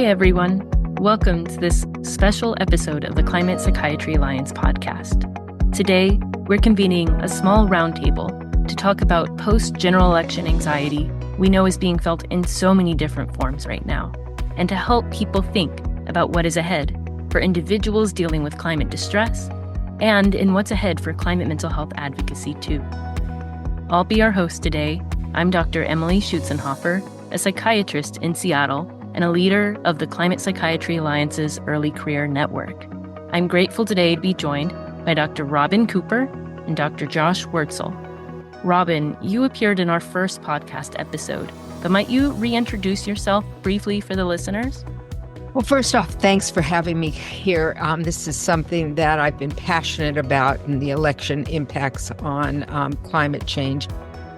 Hi, everyone. Welcome to this special episode of the Climate Psychiatry Alliance podcast. Today, we're convening a small roundtable to talk about post-general election anxiety we know is being felt in so many different forms right now, and to help people think about what is ahead for individuals dealing with climate distress, and in what's ahead for climate mental health advocacy too. I'll be our host today. I'm Dr. Emily Schutzenhofer, a psychiatrist in Seattle and a leader of the Climate Psychiatry Alliance's Early Career Network. I'm grateful today to be joined by Dr. Robin Cooper and Dr. Josh Wurtzel. Robin, you appeared in our first podcast episode, but might you reintroduce yourself briefly for the listeners? Well, first off, thanks for having me here. This is something that I've been passionate about, and the election impacts on climate change.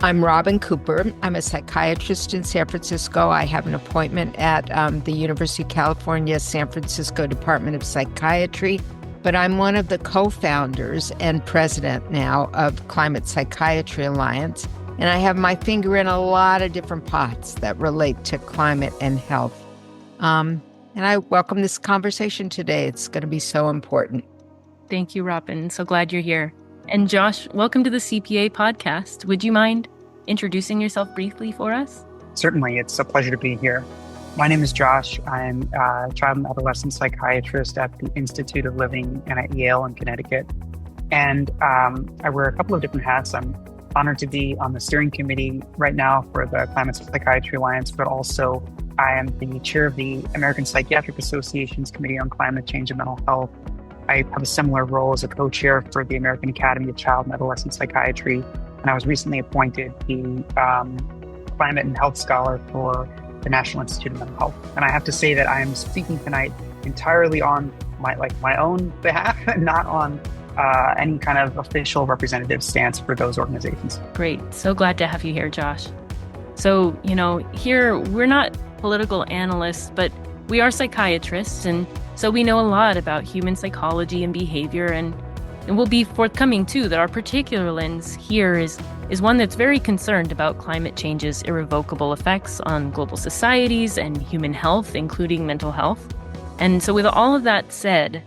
I'm Robin Cooper. I'm a psychiatrist in San Francisco. I have an appointment at the University of California, San Francisco Department of Psychiatry, but I'm one of the co-founders and president now of Climate Psychiatry Alliance, and I have my finger in a lot of different pots that relate to climate and health. And I welcome this conversation today. It's going to be so important. Thank you, Robin. So glad you're here. And Josh, welcome to the CPA podcast. Would you mind introducing yourself briefly for us? Certainly. It's a pleasure to be here. My name is Josh. I'm a child and adolescent psychiatrist at the Institute of Living and at Yale in Connecticut. And I wear a couple of different hats. I'm honored to be on the steering committee right now for the Climate Psychiatry Alliance, but also I am the chair of the American Psychiatric Association's Committee on Climate Change and Mental Health. I have a similar role as a co-chair for the American Academy of Child and Adolescent Psychiatry, and I was recently appointed the Climate and Health Scholar for the National Institute of Mental Health. And I have to say that I am speaking tonight entirely on my own behalf, not on any kind of official representative stance for those organizations. Great. So glad to have you here, Josh. So, here we're not political analysts, but we are psychiatrists, and so we know a lot about human psychology and behavior, and we'll be forthcoming too that our particular lens here is one that's very concerned about climate change's irrevocable effects on global societies and human health, including mental health. And so with all of that said,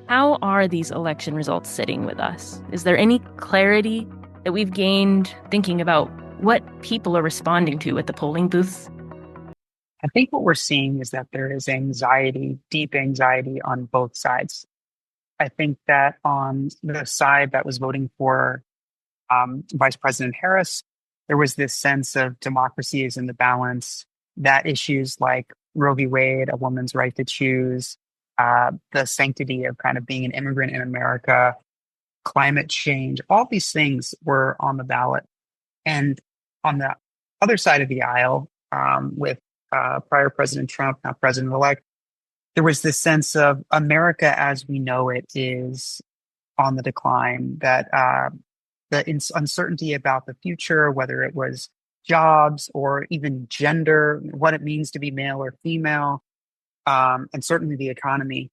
how are these election results sitting with us? Is there any clarity that we've gained thinking about what people are responding to at the polling booths? I think what we're seeing is that there is anxiety, deep anxiety on both sides. I think that on the side that was voting for Vice President Harris, there was this sense of democracy is in the balance, that issues like Roe v. Wade, a woman's right to choose, the sanctity of kind of being an immigrant in America, climate change, all these things were on the ballot. And on the other side of the aisle, with prior President Trump, now President-elect, there was this sense of America as we know it is on the decline, that the uncertainty about the future, whether it was jobs or even gender, what it means to be male or female, and certainly the economy,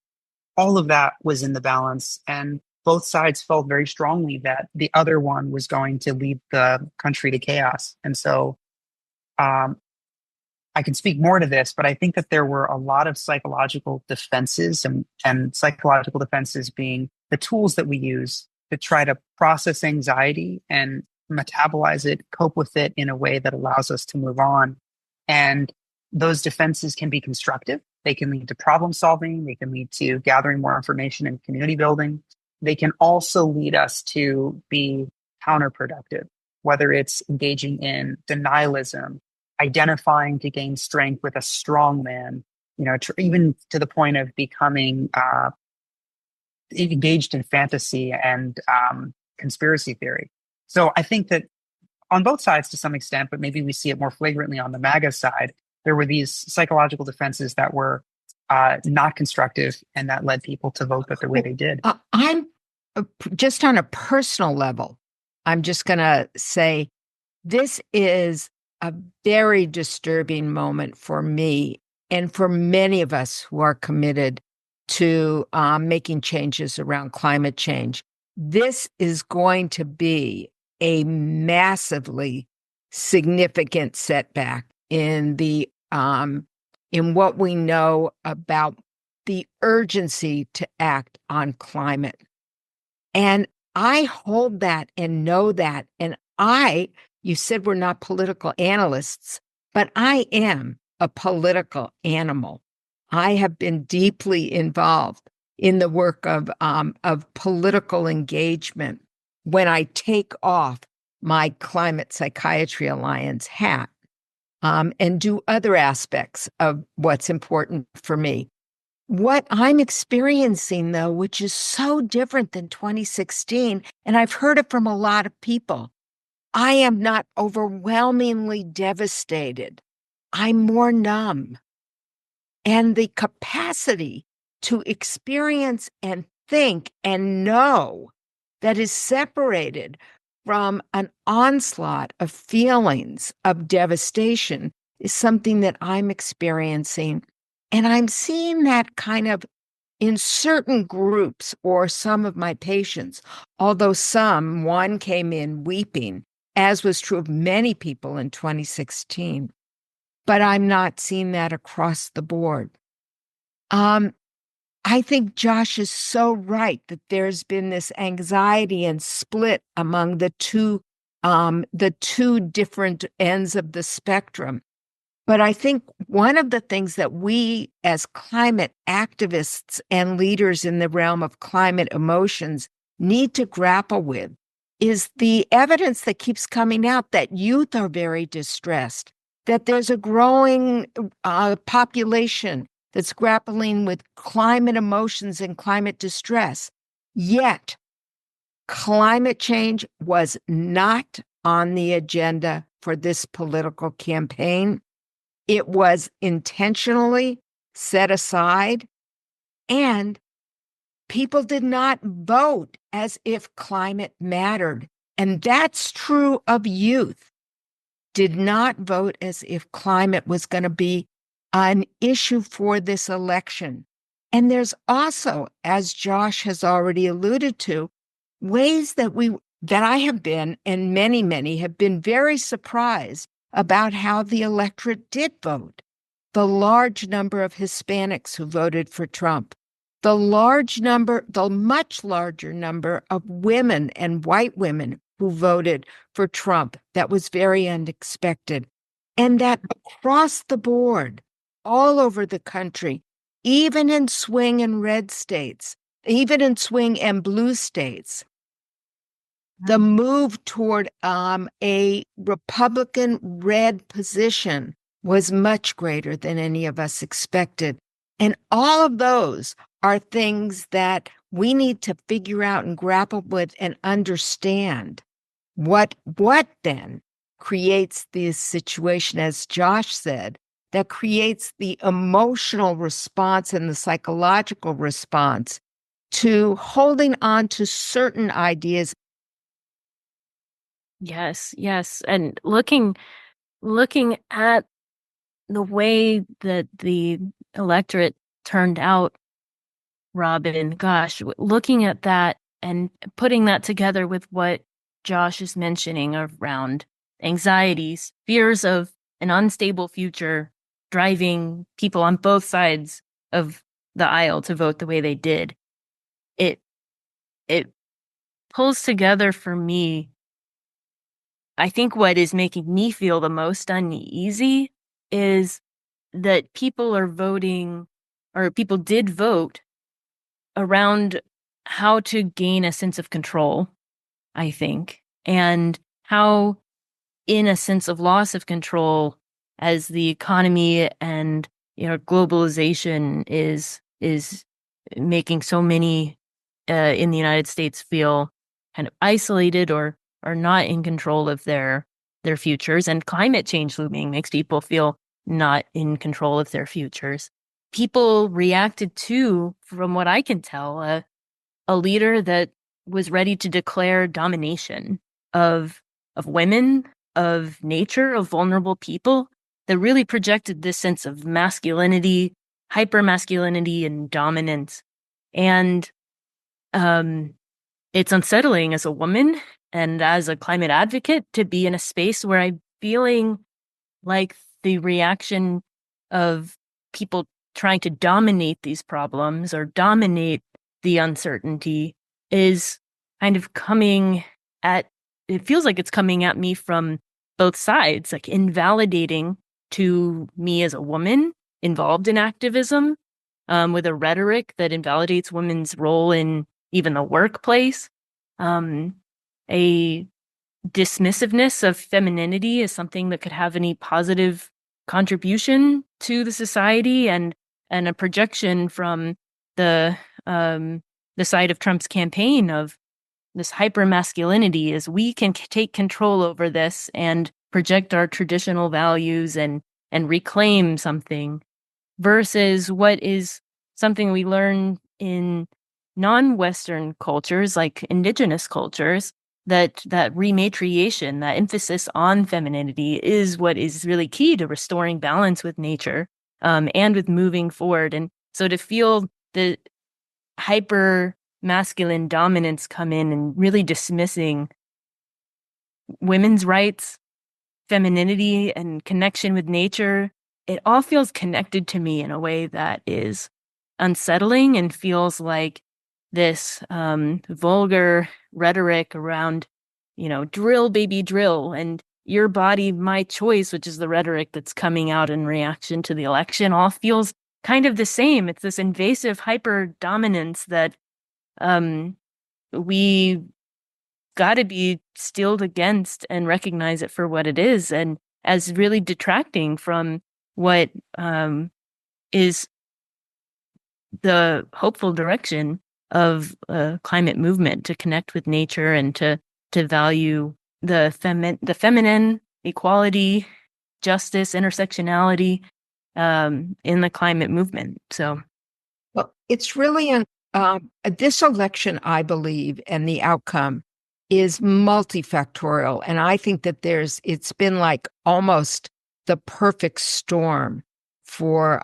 all of that was in the balance. And both sides felt very strongly that the other one was going to lead the country to chaos. And so I can speak more to this, but I think that there were a lot of psychological defenses, and psychological defenses being the tools that we use to try to process anxiety and metabolize it, cope with it in a way that allows us to move on. And those defenses can be constructive. They can lead to problem solving. They can lead to gathering more information and community building. They can also lead us to be counterproductive, whether it's engaging in denialism, identifying to gain strength with a strong man, even to the point of becoming engaged in fantasy and conspiracy theory. So I think that on both sides to some extent, but maybe we see it more flagrantly on the MAGA side, there were these psychological defenses that were not constructive and that led people to vote the way they did. I'm just on a personal level, I'm just going to say this is a very disturbing moment for me and for many of us who are committed to making changes around climate change. This is going to be a massively significant setback in the in what we know about the urgency to act on climate. And I hold that and know that. And you said we're not political analysts, but I am a political animal. I have been deeply involved in the work of political engagement when I take off my Climate Psychiatry Alliance hat and do other aspects of what's important for me. What I'm experiencing, though, which is so different than 2016, and I've heard it from a lot of people, I am not overwhelmingly devastated. I'm more numb. And the capacity to experience and think and know that is separated from an onslaught of feelings of devastation is something that I'm experiencing. And I'm seeing that kind of in certain groups or some of my patients, although one came in weeping, as was true of many people in 2016. But I'm not seeing that across the board. I think Josh is so right that there's been this anxiety and split among the two different ends of the spectrum. But I think one of the things that we as climate activists and leaders in the realm of climate emotions need to grapple with is the evidence that keeps coming out that youth are very distressed, that there's a growing population that's grappling with climate emotions and climate distress. Yet, climate change was not on the agenda for this political campaign. It was intentionally set aside, and people did not vote as if climate mattered. And that's true of youth. Did not vote as if climate was going to be an issue for this election. And there's also, as Josh has already alluded to, ways that I have been, and many have been very surprised about how the electorate did vote. The large number of Hispanics who voted for Trump, the much larger number of women and white women who voted for Trump. That was very unexpected. And that across the board, all over the country, even in swing and red states, even in swing and blue states, the move toward a Republican red position was much greater than any of us expected. And all of those are things that we need to figure out and grapple with and understand. What then creates this situation, as Josh said, that creates the emotional response and the psychological response to holding on to certain ideas. Yes. And looking at the way that the electorate turned out, Robin, gosh, looking at that and putting that together with what Josh is mentioning around anxieties, fears of an unstable future driving people on both sides of the aisle to vote the way they did. It pulls together for me. I think what is making me feel the most uneasy is that people are voting, or people did vote around how to gain a sense of control, I think, and how, in a sense of loss of control, as the economy and globalization is making so many in the United States feel kind of isolated or not in control of their futures, and climate change looming makes people feel not in control of their futures. People reacted to, from what I can tell, a leader that was ready to declare domination of women, of nature, of vulnerable people, that really projected this sense of masculinity, hypermasculinity, and dominance. And it's unsettling as a woman and as a climate advocate to be in a space where I'm feeling like the reaction of people trying to dominate these problems or dominate the uncertainty is kind of it feels like it's coming at me from both sides, like invalidating to me as a woman involved in activism, with a rhetoric that invalidates women's role in even the workplace, a dismissiveness of femininity as something that could have any positive contribution to the society, and a projection from the side of Trump's campaign of this hypermasculinity is we can take control over this and project our traditional values and reclaim something, versus what is something we learn in non-Western cultures like indigenous cultures, that rematriation, that emphasis on femininity is what is really key to restoring balance with nature, and with moving forward. And so to feel the hyper masculine dominance come in and really dismissing women's rights, femininity, and connection with nature, it all feels connected to me in a way that is unsettling and feels like this vulgar rhetoric around, drill, baby, drill, and your body, my choice, which is the rhetoric that's coming out in reaction to the election, all feels kind of the same. It's this invasive hyper dominance that we got to be steeled against and recognize it for what it is, and as really detracting from what is the hopeful direction of a climate movement to connect with nature and to value the feminine, equality, justice, intersectionality in the climate movement. So, well, it's really this election, I believe, and the outcome is multifactorial, and I think that it's been like almost the perfect storm for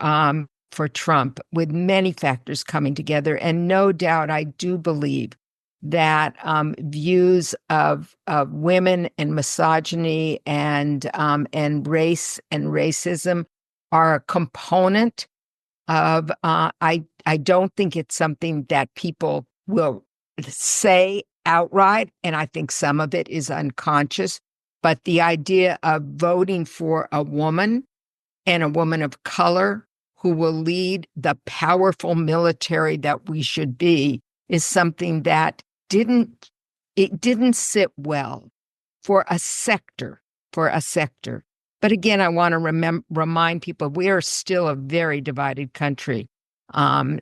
Trump, with many factors coming together. And no doubt, I do believe that views of women and misogyny and race and racism are a component of. I don't think it's something that people will say outright, and I think some of it is unconscious. But the idea of voting for a woman, and a woman of color, who will lead the powerful military that we should be, is something that didn't sit well for a sector. But again, I want to remind people we are still a very divided country, but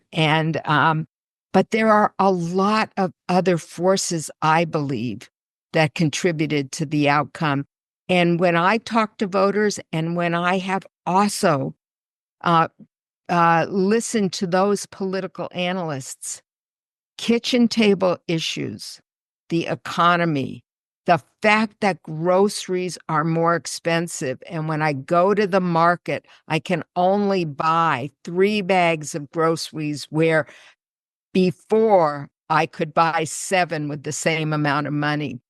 there are a lot of other forces, I believe, that contributed to the outcome. And when I talk to voters, and when I have also listened to those political analysts, kitchen table issues, the economy, the fact that groceries are more expensive, and when I go to the market, I can only buy 3 bags of groceries, where before I could buy 7 with the same amount of money,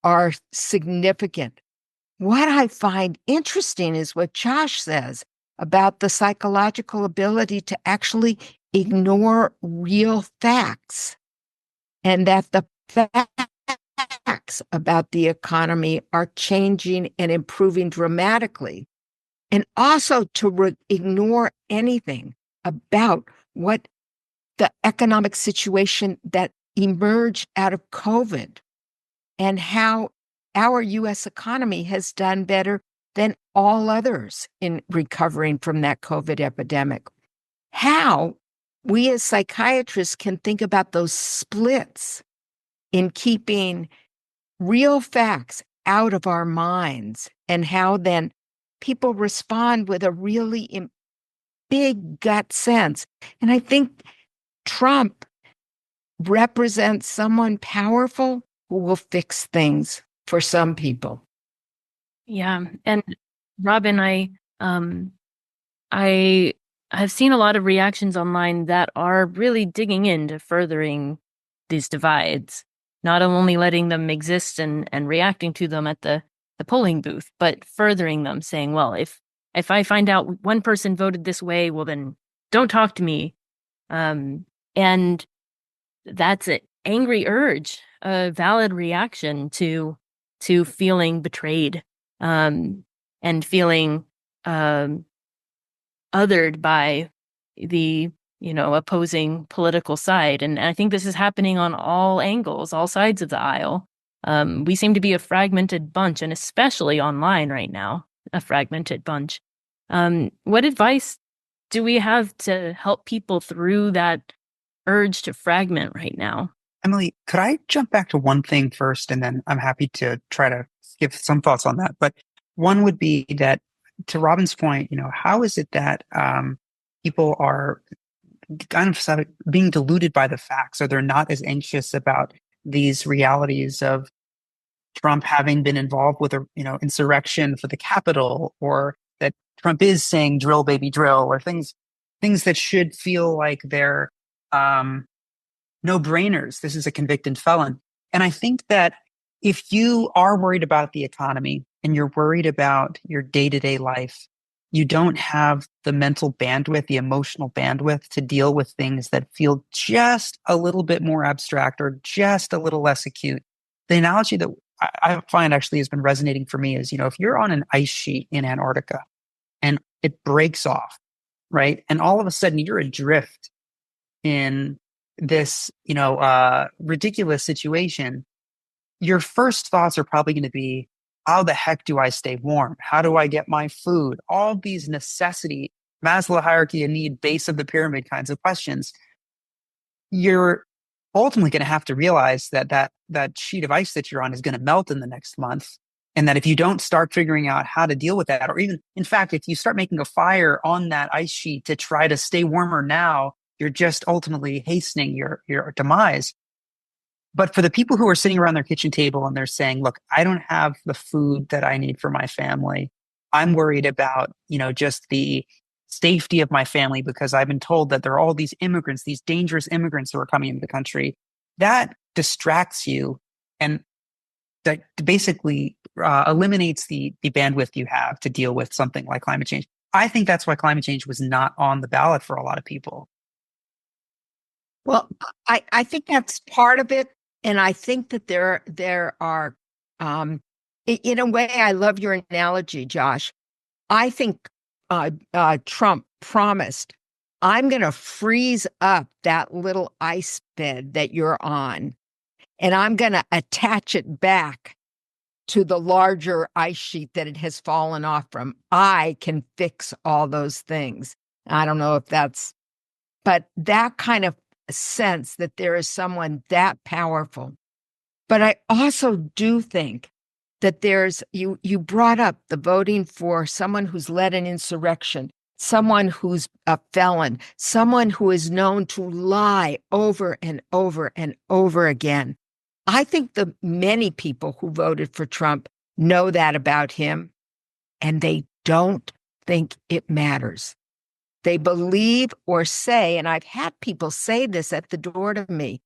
are significant. What I find interesting is what Josh says about the psychological ability to actually ignore real facts, and that the facts about the economy are changing and improving dramatically, and also to ignore anything about what the economic situation that emerged out of COVID, and how our U.S. economy has done better than all others in recovering from that COVID epidemic. How we as psychiatrists can think about those splits in keeping real facts out of our minds, and how then people respond with a really big gut sense. And I think Trump represents someone powerful who will fix things for some people. Yeah. And Robin, I have seen a lot of reactions online that are really digging into furthering these divides, not only letting them exist and reacting to them at the polling booth, but furthering them, saying, well, if If I find out one person voted this way, well, then don't talk to me. And that's an angry urge, a valid reaction to feeling betrayed, and feeling othered by the opposing political side. And I think this is happening on all angles, all sides of the aisle. We seem to be a fragmented bunch, and especially online right now, a fragmented bunch. What advice do we have to help people through that urge to fragment right now? Emily, could I jump back to one thing first, and then I'm happy to try to give some thoughts on that. But one would be that, to Robin's point, how is it that people are kind of sort of being deluded by the facts, or they're not as anxious about these realities of Trump having been involved with a insurrection for the Capitol, or that Trump is saying drill baby drill, or things that should feel like they're no-brainers. This is a convicted felon. And I think that if you are worried about the economy and you're worried about your day-to-day life, you don't have the mental bandwidth, the emotional bandwidth to deal with things that feel just a little bit more abstract or just a little less acute. The analogy that I find actually has been resonating for me is, if you're on an ice sheet in Antarctica and it breaks off, right? And all of a sudden you're adrift in this, ridiculous situation, your first thoughts are probably going to be, how the heck do I stay warm? How do I get my food? All these necessity, Maslow hierarchy of need, base of the pyramid kinds of questions. You're ultimately going to have to realize that sheet of ice that you're on is going to melt in the next month. And that if you don't start figuring out how to deal with that, or even, in fact, if you start making a fire on that ice sheet to try to stay warmer now, you're just ultimately hastening your demise. But for the people who are sitting around their kitchen table and they're saying, look, I don't have the food that I need for my family. I'm worried about, just the safety of my family because I've been told that there are all these immigrants, these dangerous immigrants who are coming into the country. That distracts you and that basically eliminates the bandwidth you have to deal with something like climate change. I think that's why climate change was not on the ballot for a lot of people. Well, I think that's part of it. And I think that there are, in a way, I love your analogy, Josh. I think Trump promised, I'm going to freeze up that little ice bed that you're on, and I'm going to attach it back to the larger ice sheet that it has fallen off from. I can fix all those things. I don't know if but that kind of sense that there is someone that powerful. But I also do think that you brought up the voting for someone who's led an insurrection, someone who's a felon, someone who is known to lie over and over and over again. I think the many people who voted for Trump know that about him, and they don't think it matters. They believe or say, and I've had people say this at the door to me,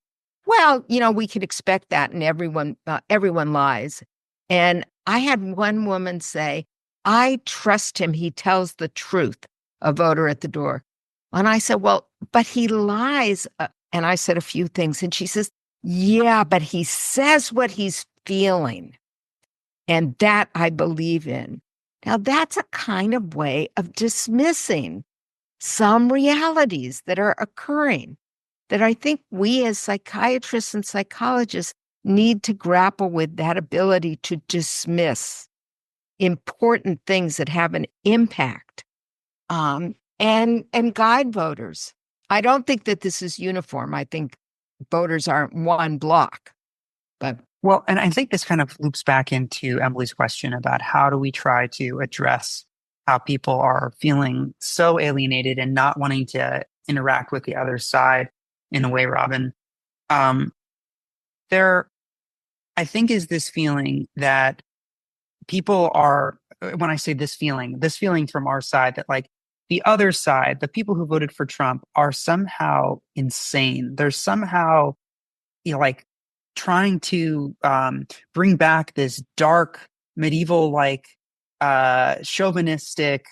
well, we can expect that, and everyone lies. And I had one woman say, I trust him. He tells the truth, a voter at the door. And I said, well, but he lies. And I said a few things. And she says, yeah, but he says what he's feeling. And that I believe in. Now, that's a kind of way of dismissing some realities that are occurring that I think we as psychiatrists and psychologists need to grapple with, that ability to dismiss important things that have an impact, and guide voters. I don't think that this is uniform. I think voters aren't one block. Well, and I think this kind of loops back into Emily's question about how do we try to address how people are feeling so alienated and not wanting to interact with the other side in a way, Robin. There, I think, is this feeling that people are, when I say this feeling from our side, that like the other side, the people who voted for Trump, are somehow insane. They're somehow, like trying to bring back this dark medieval, like chauvinistic,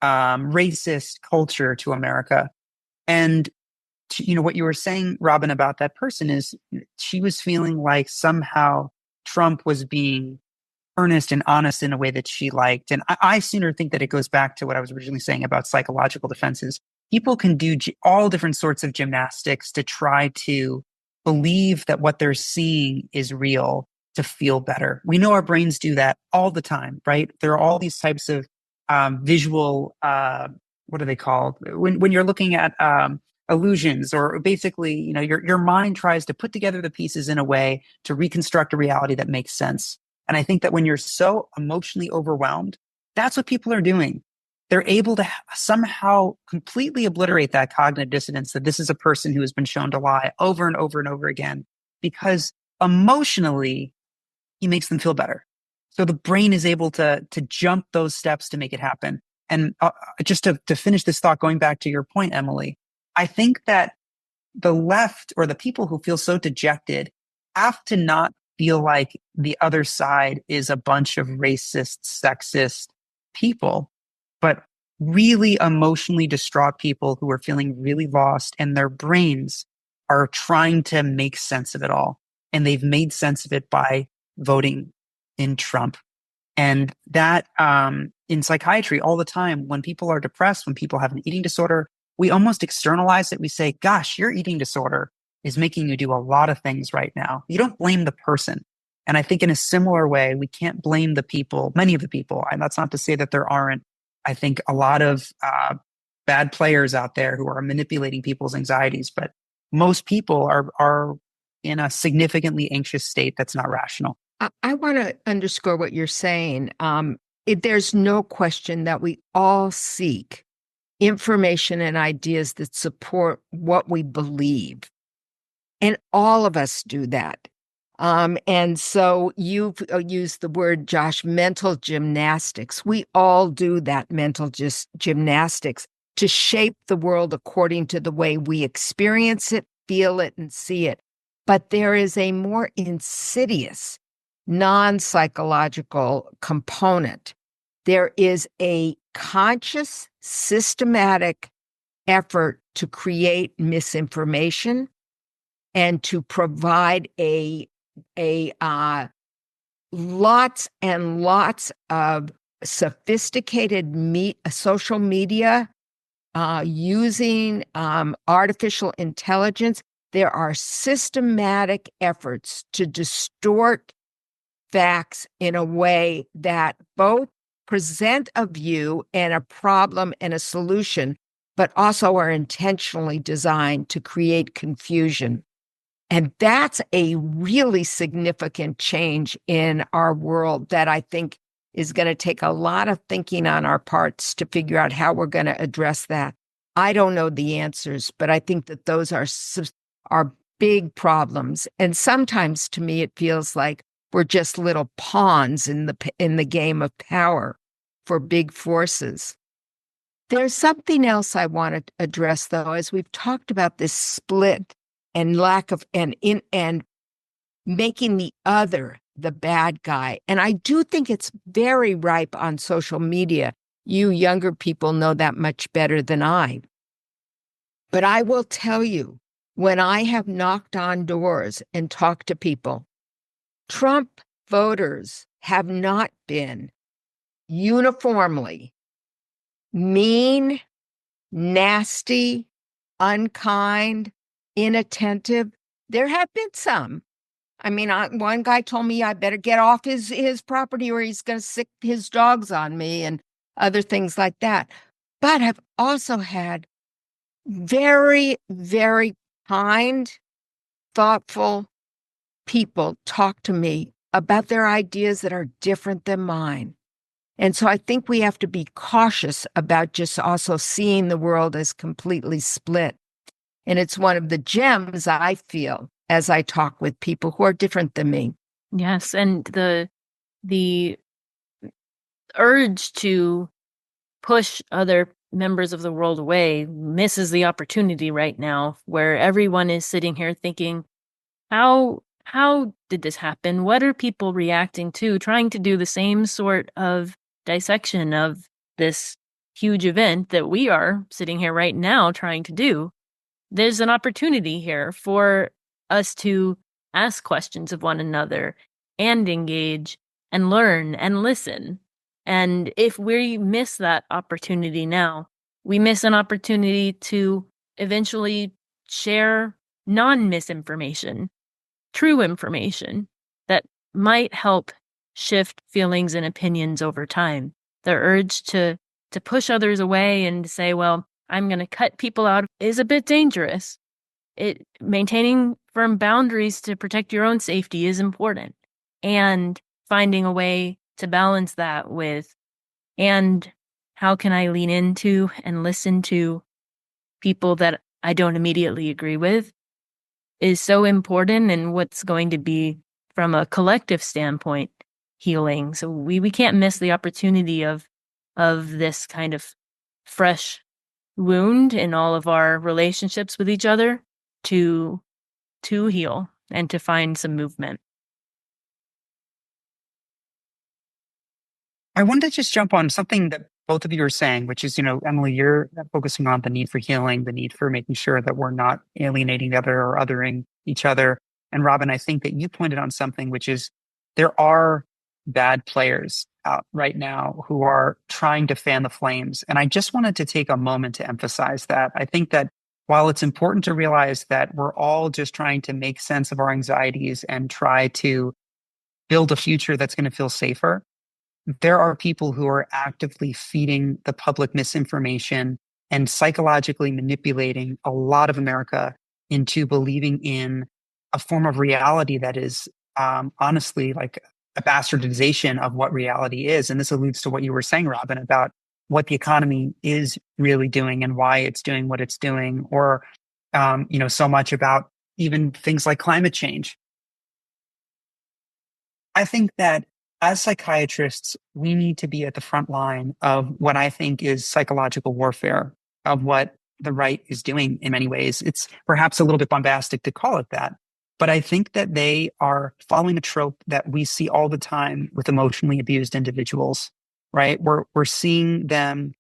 racist culture to America. And what you were saying, Robin, about that person is she was feeling like somehow Trump was being earnest and honest in a way that she liked. And I sooner think that it goes back to what I was originally saying about psychological defenses. People can do all different sorts of gymnastics to try to believe that what they're seeing is real to feel better. We know our brains do that all the time, right? There are all these types of visual, what are they called? When you're looking at illusions, or basically, your mind tries to put together the pieces in a way to reconstruct a reality that makes sense. And I think that when you're so emotionally overwhelmed, that's what people are doing. They're able to somehow completely obliterate that cognitive dissonance that this is a person who has been shown to lie over and over and over again, because emotionally, he makes them feel better. So the brain is able to jump those steps to make it happen. And just to finish this thought, going back to your point, Emily, I think that the left, or the people who feel so dejected, have to not feel like the other side is a bunch of racist, sexist people, but really emotionally distraught people who are feeling really lost, and their brains are trying to make sense of it all. And they've made sense of it by voting in Trump. And that in psychiatry all the time, when people are depressed, when people have an eating disorder, we almost externalize it. We say, gosh, your eating disorder is making you do a lot of things right now. You don't blame the person. And I think in a similar way, we can't blame the people, many of the people. And that's not to say that there aren't, I think, a lot of bad players out there who are manipulating people's anxieties. But most people are in a significantly anxious state that's not rational. I want to underscore what you're saying. There's no question that we all seek information and ideas that support what we believe. And all of us do that. And so you've used the word, Josh, mental gymnastics. We all do that mental gymnastics to shape the world according to the way we experience it, feel it, and see it. But there is a more insidious, non-psychological component. There is a conscious, systematic effort to create misinformation and to provide lots and lots of sophisticated social media using artificial intelligence. There are systematic efforts to distort facts in a way that both present a view and a problem and a solution, but also are intentionally designed to create confusion. And that's a really significant change in our world that I think is going to take a lot of thinking on our parts to figure out how we're going to address that. I don't know the answers, but I think that those are big problems. And sometimes to me, it feels like we're just little pawns in the game of power for big forces. There's something else I want to address, though, as we've talked about this split and lack of and making the other the bad guy. And I do think it's very ripe on social media. You younger people know that much better than I. But I will tell you, when I have knocked on doors and talked to people, Trump voters have not been uniformly mean, nasty, unkind, inattentive. There have been some. I mean, one guy told me I better get off his property or he's going to sick his dogs on me and other things like that. But I've also had very, very kind, thoughtful people talk to me about their ideas that are different than mine. And so I think we have to be cautious about just also seeing the world as completely split. And it's one of the gems I feel as I talk with people who are different than me. Yes, and the urge to push other members of the world away misses the opportunity right now, where everyone is sitting here thinking, how did this happen? What are people reacting to? Trying to do the same sort of dissection of this huge event that we are sitting here right now trying to do, there's an opportunity here for us to ask questions of one another and engage and learn and listen. And if we miss that opportunity now, we miss an opportunity to eventually share non-misinformation, true information that might help shift feelings and opinions over time. The urge to push others away and say, well, I'm going to cut people out is a bit dangerous. Maintaining firm boundaries to protect your own safety is important. And finding a way to balance that with, and how can I lean into and listen to people that I don't immediately agree with, is so important, and what's going to be, from a collective standpoint, healing. So we can't miss the opportunity of this kind of fresh wound in all of our relationships with each other to heal and to find some movement. I wanted to just jump on something that both of you are saying, which is, Emily, you're focusing on the need for healing, the need for making sure that we're not alienating the other or othering each other. And Robin, I think that you pointed on something, which is there are bad players out right now who are trying to fan the flames. And I just wanted to take a moment to emphasize that. I think that while it's important to realize that we're all just trying to make sense of our anxieties and try to build a future that's going to feel safer, there are people who are actively feeding the public misinformation and psychologically manipulating a lot of America into believing in a form of reality that is honestly like a bastardization of what reality is. And this alludes to what you were saying, Robin, about what the economy is really doing and why it's doing what it's doing, or so much about even things like climate change. I think that as psychiatrists, we need to be at the front line of what I think is psychological warfare, of what the right is doing in many ways. It's perhaps a little bit bombastic to call it that, but I think that they are following a trope that we see all the time with emotionally abused individuals, right? We're seeing them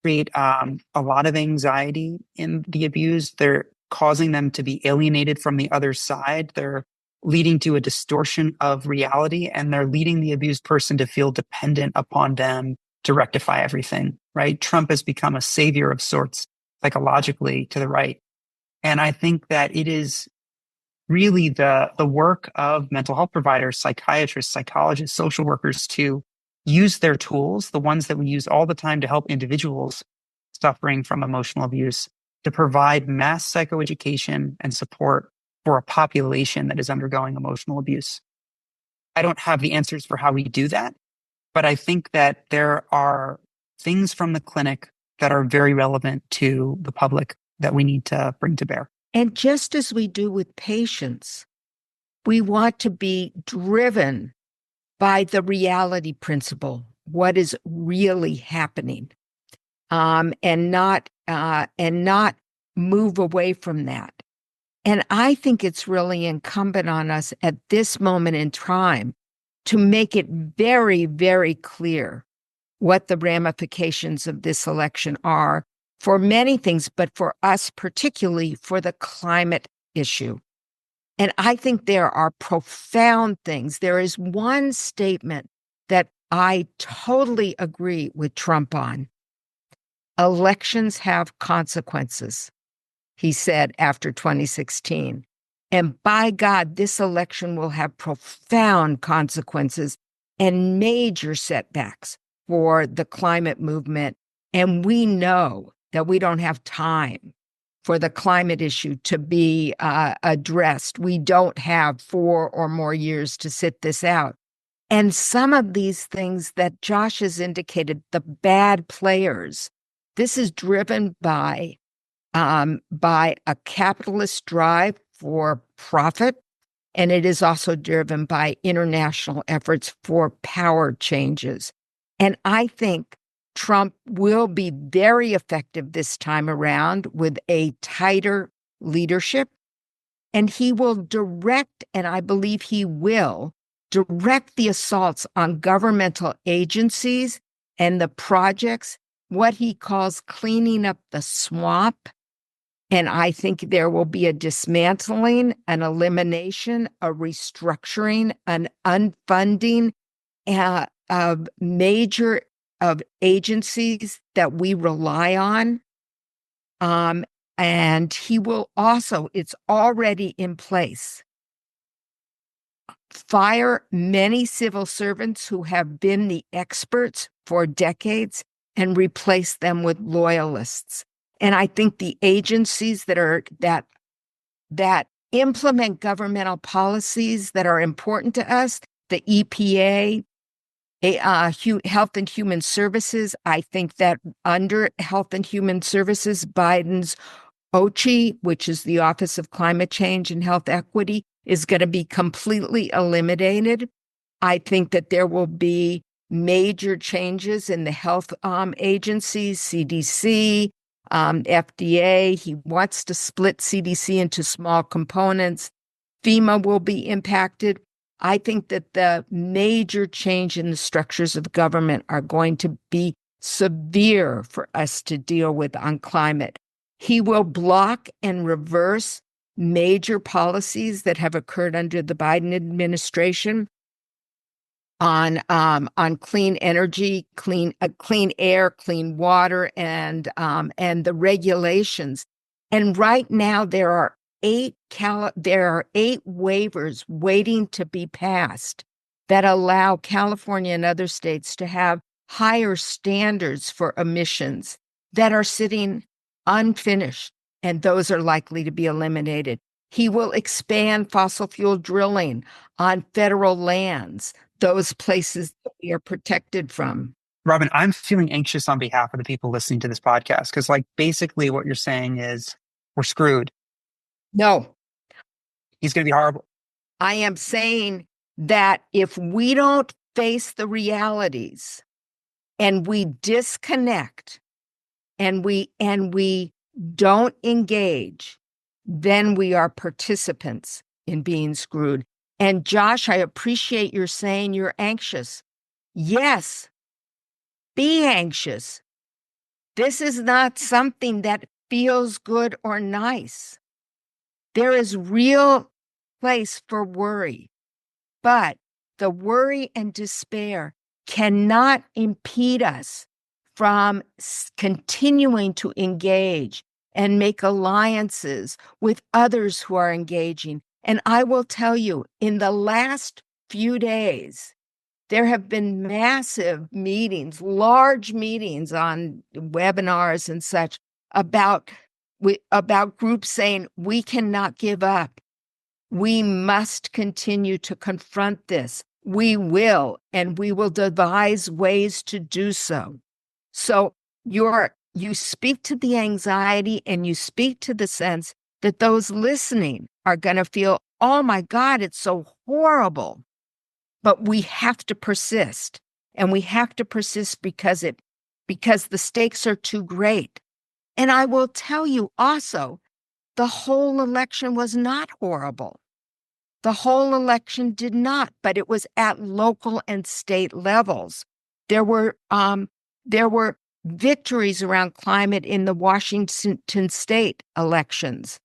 create a lot of anxiety in the abused. They're causing them to be alienated from the other side. They're leading to a distortion of reality, and they're leading the abused person to feel dependent upon them to rectify everything, right? Trump has become a savior of sorts psychologically to the right. And I think that it is really the work of mental health providers, psychiatrists, psychologists, social workers to use their tools, the ones that we use all the time to help individuals suffering from emotional abuse, to provide mass psychoeducation and support for a population that is undergoing emotional abuse. I don't have the answers for how we do that, but I think that there are things from the clinic that are very relevant to the public that we need to bring to bear. And just as we do with patients, we want to be driven by the reality principle, what is really happening, and not move away from that. And I think it's really incumbent on us at this moment in time to make it very, very clear what the ramifications of this election are for many things, but for us particularly for the climate issue. And I think there are profound things. There is one statement that I totally agree with Trump on. Elections have consequences, he said after 2016. And by God, this election will have profound consequences and major setbacks for the climate movement. And we know that we don't have time for the climate issue to be addressed. We don't have 4 or more years to sit this out. And some of these things that Josh has indicated, the bad players, this is driven by a capitalist drive for profit, and it is also driven by international efforts for power changes. And I think Trump will be very effective this time around with a tighter leadership, and he will direct, and I believe he will, direct the assaults on governmental agencies and the projects what he calls cleaning up the swamp. And I think there will be a dismantling, an elimination, a restructuring, an unfunding of major of agencies that we rely on. And he will also, it's already in place, fire many civil servants who have been the experts for decades and replace them with loyalists. And I think the agencies that implement governmental policies that are important to us, the EPA, Health and Human Services, I think that under Health and Human Services, Biden's OCHI, which is the Office of Climate Change and Health Equity, is going to be completely eliminated. I think that there will be major changes in the health agencies, CDC, FDA. He wants to split CDC into small components. FEMA will be impacted. I think that the major change in the structures of government are going to be severe for us to deal with on climate. He will block and reverse major policies that have occurred under the Biden administration on clean energy, clean air, clean water, and the regulations. And right now there are eight waivers waiting to be passed that allow California and other states to have higher standards for emissions that are sitting unfinished, and those are likely to be eliminated. He will expand fossil fuel drilling on federal lands, those places that we are protected from. Robin, I'm feeling anxious on behalf of the people listening to this podcast because, like, basically what you're saying is we're screwed. No. He's going to be horrible. I am saying that if we don't face the realities and we disconnect and we don't engage, then we are participants in being screwed. And Josh, I appreciate your saying you're anxious. Yes, be anxious. This is not something that feels good or nice. There is real place for worry, but the worry and despair cannot impede us from continuing to engage and make alliances with others who are engaging. And I will tell you, in the last few days, there have been massive meetings, large meetings on webinars and such about groups saying, we cannot give up. We must continue to confront this. We will, and we will devise ways to do so. So you speak to the anxiety and you speak to the sense that those listening are going to feel, oh my God, it's so horrible. But we have to persist, and we have to persist because the stakes are too great. And I will tell you also, the whole election was not horrible. The whole election did not, but it was at local and state levels. There were victories around climate in the Washington state elections,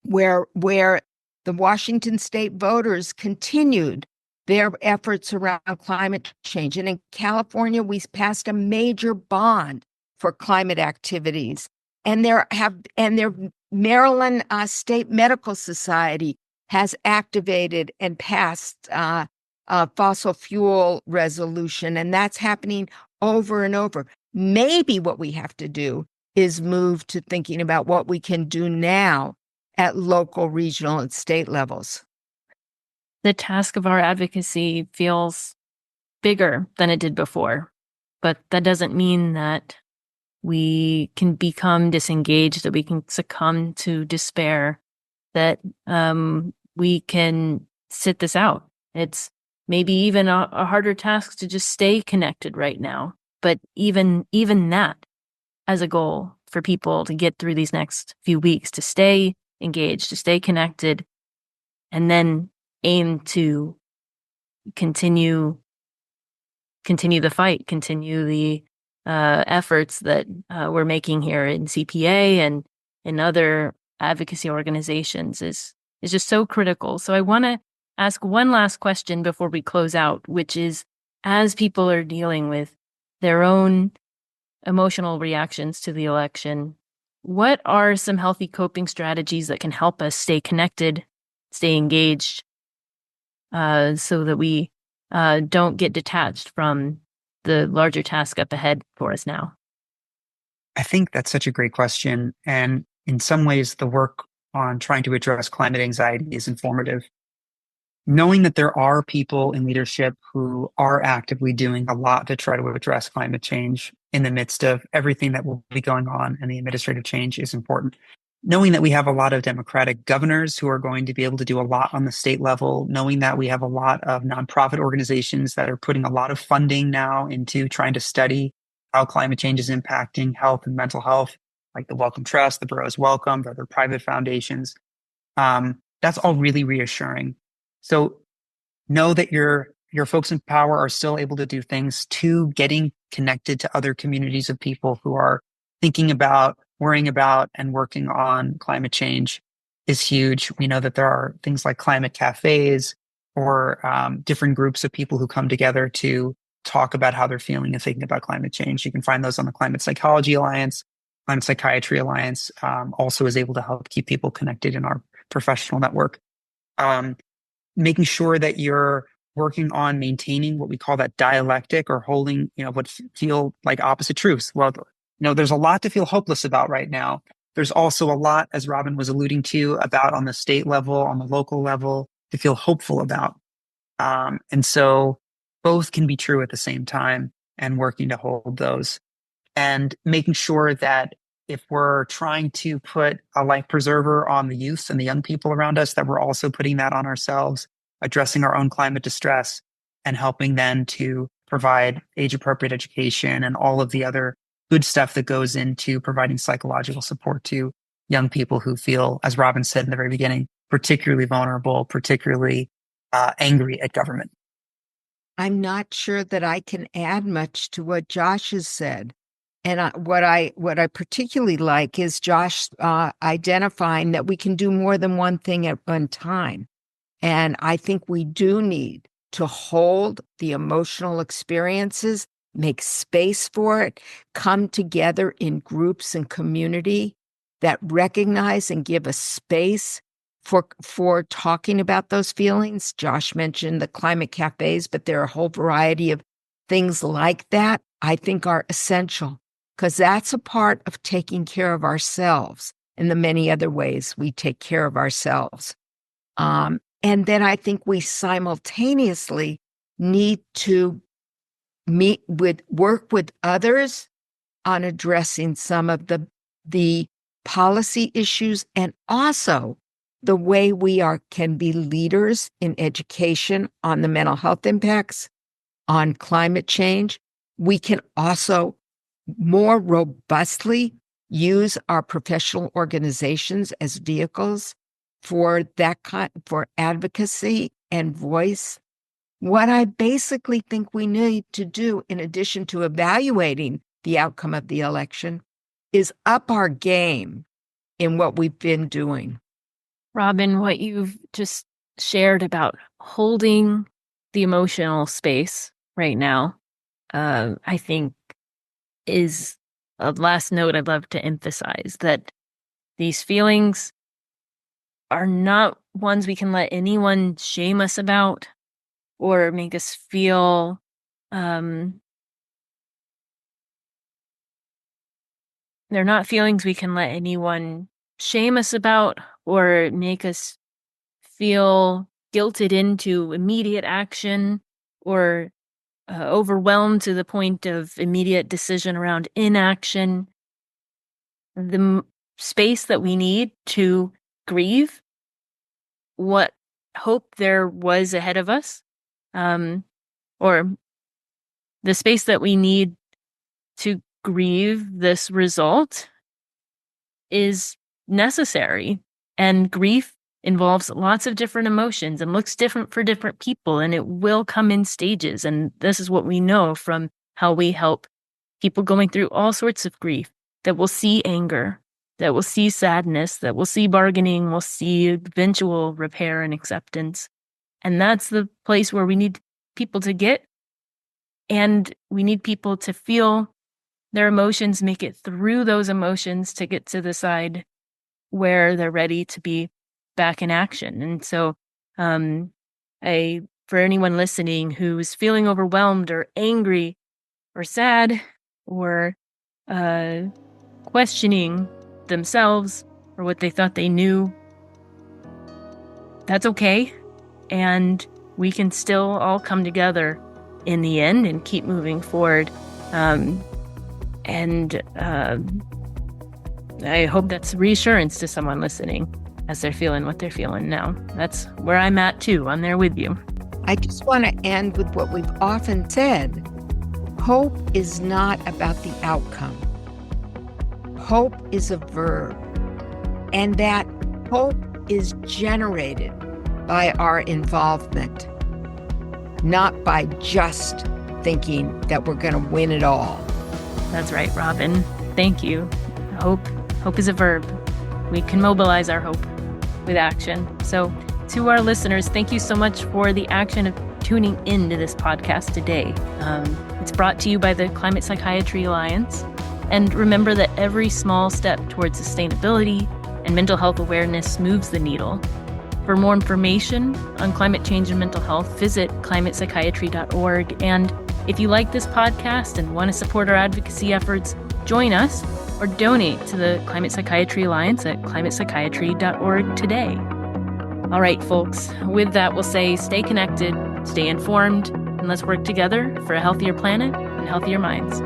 where the Washington state voters continued their efforts around climate change. And in California, we passed a major bond for climate activities. And their Maryland State Medical Society has activated and passed a fossil fuel resolution. And that's happening over and over. Maybe what we have to do is move to thinking about what we can do now at local, regional, and state levels. The task of our advocacy feels bigger than it did before, but that doesn't mean that we can become disengaged, that we can succumb to despair, that we can sit this out. It's maybe even a harder task to just stay connected right now, but even that as a goal for people to get through these next few weeks, to stay engaged, to stay connected, and then aim to continue the fight, continue the efforts that we're making here in CPA and in other advocacy organizations is just so critical. So I want to ask one last question before we close out, which is, as people are dealing with their own emotional reactions to the election, what are some healthy coping strategies that can help us stay connected, stay engaged, so that we don't get detached from the larger task up ahead for us now? I think that's such a great question. And in some ways, the work on trying to address climate anxiety is informative. Knowing that there are people in leadership who are actively doing a lot to try to address climate change in the midst of everything that will be going on and the administrative change is important. Knowing that we have a lot of Democratic governors who are going to be able to do a lot on the state level, knowing that we have a lot of nonprofit organizations that are putting a lot of funding now into trying to study how climate change is impacting health and mental health, like the Wellcome Trust, the Boroughs Welcome, the other private foundations. That's all really reassuring. So know that your folks in power are still able to do things. To getting connected to other communities of people who are thinking about, worrying about, and working on climate change is huge. We know that there are things like climate cafes or different groups of people who come together to talk about how they're feeling and thinking about climate change. You can find those on the Climate Psychology Alliance. Climate Psychiatry Alliance also is able to help keep people connected in our professional network. Making sure that you're working on maintaining what we call that dialectic, or holding, what feel like opposite truths. Well, there's a lot to feel hopeless about right now. There's also a lot, as Robin was alluding to, about on the state level, on the local level, to feel hopeful about. And so both can be true at the same time, and working to hold those, and making sure that if we're trying to put a life preserver on the youth and the young people around us, that we're also putting that on ourselves, addressing our own climate distress, and helping then to provide age-appropriate education and all of the other good stuff that goes into providing psychological support to young people who feel, as Robin said in the very beginning, particularly vulnerable, particularly angry at government. I'm not sure that I can add much to what Josh has said. And what I particularly like is Josh identifying that we can do more than one thing at one time. And I think we do need to hold the emotional experiences, make space for it, come together in groups and community that recognize and give a space for talking about those feelings. Josh mentioned the climate cafes, but there are a whole variety of things like that I think are essential, because that's a part of taking care of ourselves in the many other ways we take care of ourselves. And then I think we simultaneously need to work with others on addressing some of the policy issues, and also the way we can be leaders in education on the mental health impacts, on climate change. We can also more robustly use our professional organizations as vehicles for for advocacy and voice. What I basically think we need to do, in addition to evaluating the outcome of the election, is up our game in what we've been doing. Robin, what you've just shared about holding the emotional space right now, I think is a last note I'd love to emphasize, that these feelings are not ones we can let anyone shame us about or make us feel they're not feelings we can let anyone shame us about or make us feel guilted into immediate action or overwhelmed to the point of immediate decision around inaction. The space that we need to grieve what hope there was ahead of us, or the space that we need to grieve this result, is necessary. And grief involves lots of different emotions and looks different for different people, and it will come in stages. And this is what we know from how we help people going through all sorts of grief that will see anger, that will see sadness, that will see bargaining, will see eventual repair and acceptance. And that's the place where we need people to get. And we need people to feel their emotions, make it through those emotions to get to the side where they're ready to be back in action. And so for anyone listening who's feeling overwhelmed or angry or sad or questioning themselves or what they thought they knew, that's okay. And we can still all come together in the end and keep moving forward. I hope that's reassurance to someone listening as they're feeling what they're feeling now. That's where I'm at too. I'm there with you. I just want to end with what we've often said. Hope is not about the outcome. Hope is a verb. And that hope is generated by our involvement, not by just thinking that we're going to win it all. That's right, Robin. Thank you. Hope is a verb. We can mobilize our hope with action. So to our listeners, thank you so much for the action of tuning into this podcast today. It's brought to you by the Climate Psychiatry Alliance. And remember that every small step towards sustainability and mental health awareness moves the needle. For more information on climate change and mental health, visit climatepsychiatry.org. And if you like this podcast and want to support our advocacy efforts, join us or donate to the Climate Psychiatry Alliance at climatepsychiatry.org today. All right, folks, with that, we'll say stay connected, stay informed, and let's work together for a healthier planet and healthier minds.